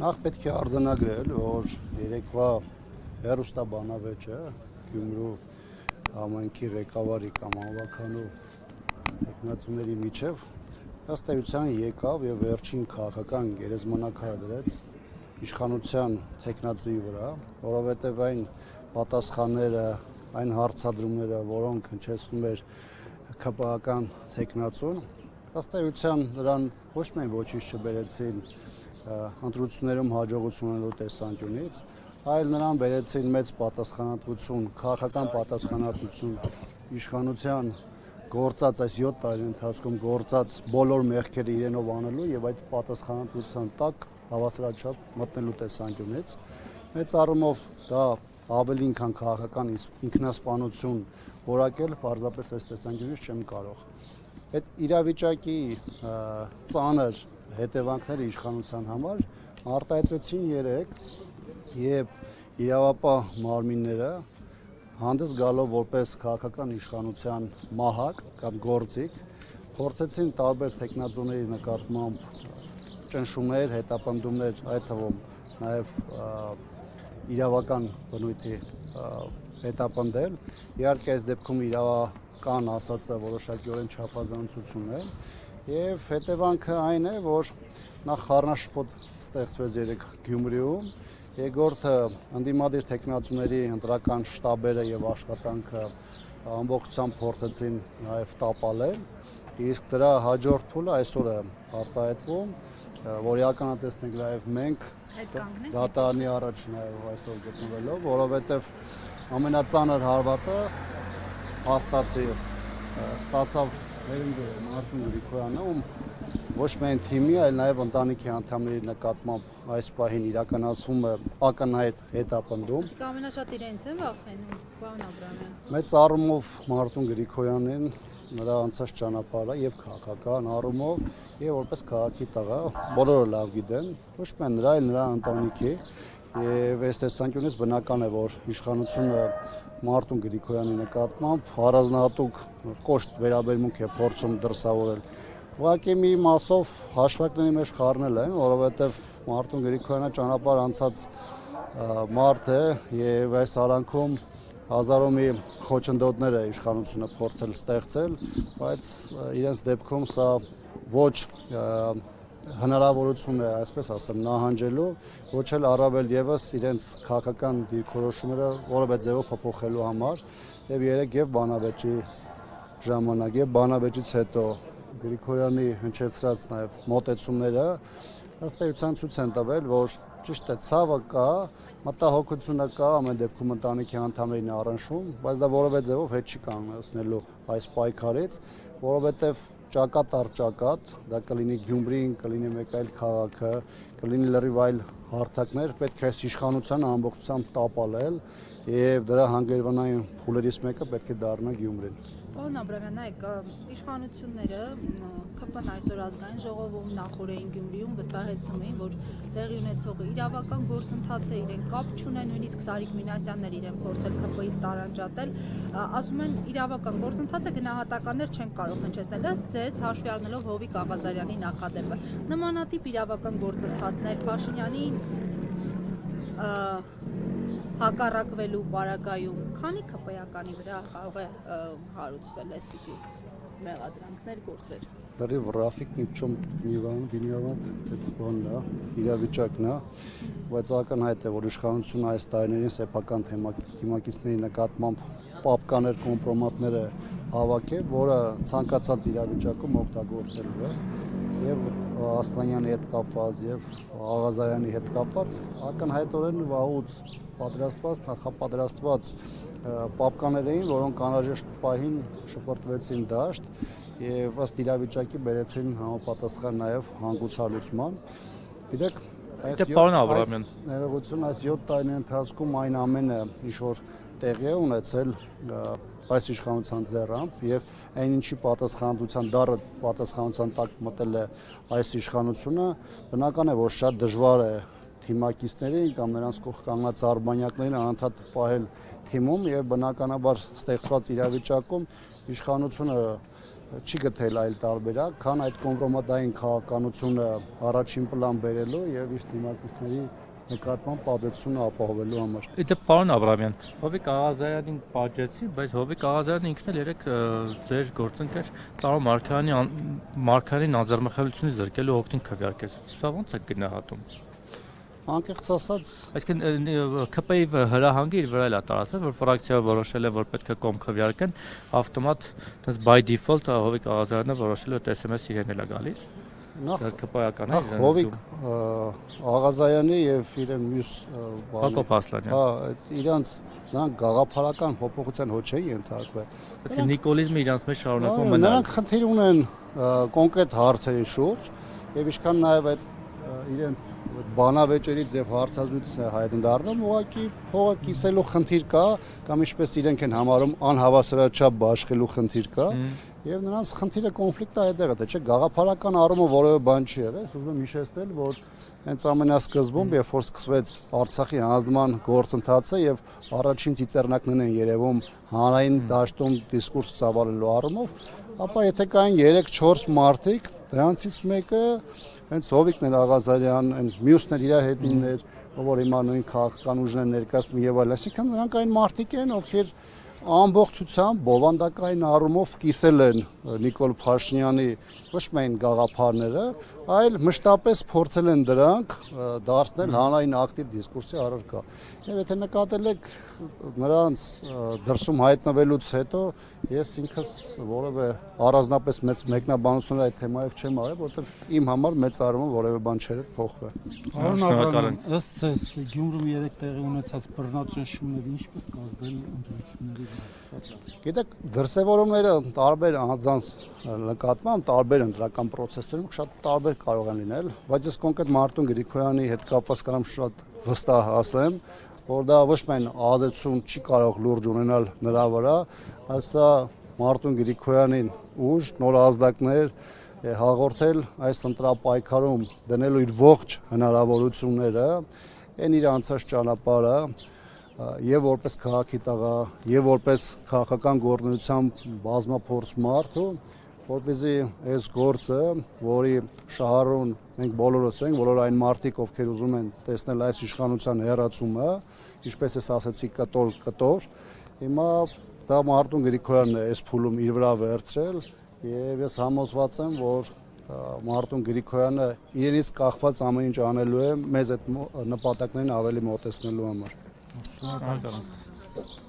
Նախ պետք է արձանագրել, որ երեկվա հեռուստաբանավեճը Գյումրու համայնքի ղեկավարի կամ անվականու տեխնացուների միջև ըստ էության եկավ եւ վերջին քաղաքական գերեզմանակարը դրեց իշխանության տեխնացուի վրա, որովհետեւ այն պատասխանները, այն հարցադրումները, որոնք հնչեցնում էր ԿՊԱ-ական տեխնացուն, ըստ էության նրան ոչ միայն ոչինչ չբերեցին ընտրություններում հաջողություն ունենալու տեսանկյունից, այլ նրան բերեցին մեծ պատասխանատվություն, քաղաքական պատասխանատվություն իշխանության գործած այս 7 տարի ընթացքում գործած բոլոր մեղքերը իրենով անելու եւ այդ պատասխանատվության տակ հավասարաչափ մտնելու տեսանկյունից մեծ առումով դա ավելին քան քաղաքական ինքնասպանություն որակել պարզապես այս տեսանկյունից չեմ կարող։ Այդ իրավիճակի ծանր հետևանքները իշխանության համար արտահայտվեցին երեկ եւ իրավապահ մարմինները հանդես գալով որպես քաղաքական իշխանության մահակ կամ գործիք փորձեցին տարբեր տեխնազոների նկատմամբ ճնշումներ, հետապնդումներ, այդ թվում նաեւ իրավական բնույթի հետապնդել, իհարկե այս դեպքում իրավական ասածը որոշակիորեն չափազանցություն է եւ հետևանքը այն է, որ նախ խառնաշփոթ ստեղծվեց երեք Գյումրիում, երկրորդը ընդդիմադիր տեխնացուների ընտրական շտաբերը եւ աշխատանքը ամբողջությամբ փորձեցին նաեւ տապալել, իսկ դրա հաջորդ փուլը այսօր է արտահայտվում, որ իրականացնենք նաեւ մենք դատարանի առաջ նաեւ այսօր գտնվելով, որովհետեւ ամենածանր հարվածը հաստացի ստացավ Մարտին Գրիգորյանը, ում ոչ միայն թիմի, այլ նաև ընտանիքի անդամների նկատմամբ այս պահին իրականացվում է ակնհայտ հետապնդում։ Իսկ ամենաշատ իրենց են վախենում, պարոն Աբրամյան։ Մեծ առումով Մարտին Գրիգորյանին նրա անցած ճանապարհը եւ քաղաքական առումով եւ որպես քաղաքի տղա բոլորը լավ գիտեն, ոչ միայն նրա, այլ նրա ընտանիքի եւ այս տեսանկյունից բնական է, որ իշխանությունը Մարտին Գրիգորյանի նկատմամբ առանձնահատուկ կոշտ վերաբերմունք է փորձում դրսևորել։ Ուղղակի մի մասով հաշվարկների մեջ խառնել են, որովհետեւ Մարտին Գրիգորյանը ճանապարհ անցած մարդ է եւ այս արանքում հազարով մի խոչընդոտներ է իշխանությունը փորձել ստեղծել, բայց իրենց դեպքում սա ոչ հնարավորություն է, այսպես ասեմ, նահանջելու, ոչ էլ առավել եւս իրենց քաղաքական դիրքորոշումները որևէ ձևով փոփոխելու համար եւ երեք եւ բանավեճի ժամանակ եւ բանավեճից հետո Գրիգորյանի հնչեցրած նաեւ մոտեցումները ըստ էության ցույց են տվել, որ ճիշտ է, ցավը կա, մտահոգությունը կա, ամեն դեպքում ընտանիքի անդամներին առնշում, բայց դա որևէ ձևով հետ չի կանգնեցնելու այս պայքարից, որովհետեւ ճակատ առ ճակատ, դա կլինի Գյումրին, կլինի մեկ այլ քաղաքը, կլինի լրիվ այլ հարթակներ, պետք է իշխանությանը ամբողջությամբ տապալել եւ դրա հանգրվանային փուլերից մեկը պետք է դառնա Գյումրին։ Պարոն Աբրամյան, նայեք, իշխանությունները ԿՊ-ն այսօր ազգային ժողովում նախորդին Գյումրիում վստահեցնում էին, որ տեղի ունեցողը իրավական գործընթաց է, իրեն կապ չունեն, նույնիսկ Սարիկ Մինասյանն էր իրեն փորձել ԿՊ-ից տարանջատել, ասում են իրավական գործընթացը գնահատականներ չեն կարող հնչեցնել, ըստ ձեզ հաշվի առնելով Հովիկ Աղազարյանի նախադեպը, նմանատիպ իրավական գործընթացներ Փաշինյանի հակառակվելու պարագայում քանի ԿՊ-ականի վրա կարող է հարուցվել այսպիսի մեղադրանքներ, գործեր։ Դեռ Ռաֆիկ ни в чем не виноват, это բանն է, իրավիճակն է, բայց ակնհայտ է, որ իշխանությունը այս տարիներին սեփական թիմակիցների նկատմամբ պապկաներ, կոմպրոմատներ է հավաքել, որը ցանկացած իրավիճակում օգտագործելու է եւ Ասլանյանի հետ կապված եւ Աղազարյանի հետ կապված ակնհայտորեն վաղուց պատրաստված, նախապատրաստված պապկաներ էին, որոնք անհրաժեշտ պահին շպրտվեցին դաշտ եւ ըստ իրավիճակի բերեցին համապատասխան նաեւ հանգուցալուծման։ Գիտեք, ներողություն, այս 7 տարի ընթացքում այն ամենը, ինչ որ տեղի է ունեցել այս իշխանության ձեռամբ եւ այն ինչի պատասխանատվության դառը պատասխանատվության տակ մտել է այս իշխանությունը, բնական է, որ շատ դժվար է թիմակիցներին կամ նրանց կողք կանգնած արբանյակներին անընդհատ պահել թիմում եւ բնականաբար ստեղծված իրավիճակում իշխանությունը չի գտել այլ տարբերակ, քան այդ կոմպրոմատային քաղաքականությունը առաջին պլան բերելու եւ իր դիմակիցների նկատմամբ ազդեցությունը ապահովելու համար։ Իդե պարոն Աբրամյան, Հովիկ Աղազարյանին պատժեցի, բայց Հովիկ Աղազարյանը ինքն էլ երեք ձեր գործընկեր Տարո Մարգարյանին անձեռնմխելությունից զրկելու օգտին քվեարկեց։ Սա ո՞նց է գնահատում։ Անկեղծ ասած, Այսինքն ԿՊ-ի հրահանգը իր վրա էլ է տարածվել, որ ֆրակցիայը որոշել է, որ պետք է կողմ քվեարկեն, ավտոմատ այդպես by default Հովիկ Աղազարյանը որոշել է, որ SMS իրեն էլ է գալիս։ նախ ԿՊ-ական է։ Հովիկ Աղազարյանի եւ իրեն մյուս Հակոբ Ասլանյան։ հա, իրանց նրանք գաղափարական փոփոխության հոչ էի ենթարկվել։ Այսինքն նիկոլիզմը իրանց մեջ շարունակում մնալ։ Նրանք խնդիր ունեն կոնկրետ հարցերի շուրջ եւ ինչքան նաեւ այդ իրենց բանավեճերից եւ հարցազրույցից հայտնի ուղղակի փողը կիսելու խնդիր կա կամ ինչպես իրենք են համարում անհավասարաչափ բաշխելու խնդիր կա եւ նրանց խնդիրը կոնֆլիկտը այդտեղ է, թե չէ գաղափարական առումով որևէ բան չի եղել, ուզում եմ հիշեցնել, որ հենց ամենասկզբում, երբ որ սկսվեց Արցախի հանձնման գործընթացը եւ առաջին ծիծեռնակներն են երևում հանրային դաշտում դիսկուրս ծավալելու առումով, ապա եթե կային 3-4 մարդիկ, դրանցից մեկը հենց Հովիկն էր Աղազարյան, այն մյուսն էր իր հետիններ, որ հիմա նույն քաղաքական ուժն են ներկայացնում եւ այլն, այսինքն նրանք այն մարդիկ են, ովքեր ամբողջությամբ բովանդակային առումով կիսել են Նիկոլ Փաշինյանի ոչ միայն գաղափարները, այլ մշտապես փորձել են դրանք դարձնել հանրային ակտիվ դիսկուրսի առարկա։ Եվ եթե նկատել եք նրանց դրսում հայտնվելուց հետո ես ինքս որևէ առանձնապես մեծ մեկնաբանություն այդ թեմայով չեմ արել, որովհետև իմ համար մեծ առումով որևէ բան չէր փոխվել։ Պարոն Աբրամյան, ըստ ձեզ Գյումրում 3 տեղի ունեցած բռնաճնշումները ինչպես կազդեն ընտրությունների վրա։ Գիտեք, դրսևորումները տարբեր անձանց նկատմամբ տարբեր ընտրական process-երում շատ տարբեր կարող են լինել, բայց ես կոնկրետ Մարտուն Գրիգորյանի հետ կապված կարամ շատ վստահ ասեմ, որ դա ոչ միայն ազդեցություն չի կարող լուրջ ունենալ նրա վրա, այլ սա Մարտուն Գրիգորյանին ուժ, նոր ազդակներ հաղորդել այս ընտրապայքարում դնելու իր ողջ հնարավորությունները, այն իր անցած ճանապարհը եւ որպես քաղաքի տղա, եւ որպես քաղաքական գործունեությամբ բազմափորձ մարդ, որպեսզի այս գործը, որի շահառուն մենք բոլորս ենք, բոլոր այն մարդիկ, ովքեր ուզում են տեսնել այս իշխանության հեռացումը, ինչպես ես ասացի, կտոր, հիմա դա Մարտուն Գրիգորյանն է այս փուլում իր վրա վերցրել եւ ես համոզված եմ, որ Մարտուն Գրիգորյանը իրենից կախված ամեն ինչ անելու է մեզ այդ նպատակներին ավելի մոտեցնելու համար։ Շնորհակալ եմ։